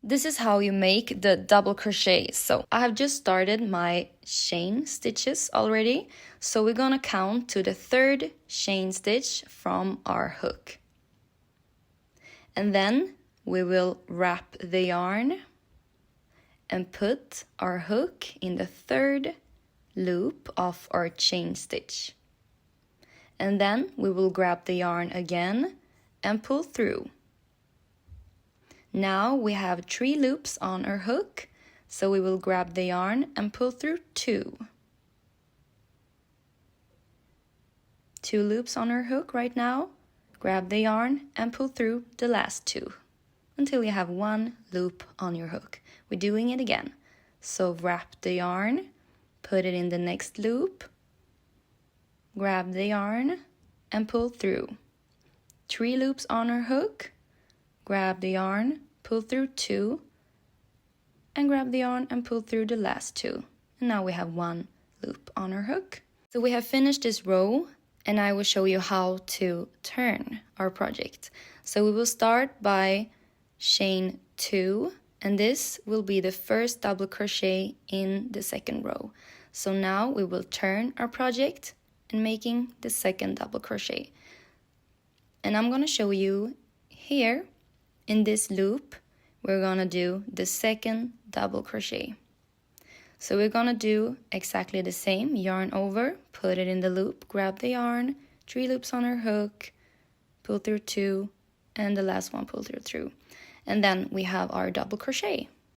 this is how you make the double crochet. So I have just started my chain stitches already. So we're gonna count to the 3rd chain stitch from our hook. And then we will wrap the yarn and put our hook in the 3rd loop of our chain stitch. And then we will grab the yarn again and pull through. Now we have 3 loops on our hook, so we will grab the yarn and pull through 2. 2 loops on our hook right now. Grab the yarn and pull through the last 2 until you have 1 loop on your hook. We're doing it again. So wrap the yarn, put it in the next loop, grab the yarn and pull through. 3 loops on our hook, grab the yarn, pull through 2, and grab the yarn and pull through the last 2. And now we have 1 loop on our hook. So we have finished this row, and I will show you how to turn our project. So we will start by chain 2, and this will be the first double crochet in the 2nd row. So now we will turn our project and making the 2nd double crochet. And I'm gonna show you here in this loop, we're gonna do the 2nd double crochet. So we're gonna do exactly the same, yarn over, put it in the loop, grab the yarn, 3 loops on our hook, pull through 2, and the last one pull through. And then we have our double crochet.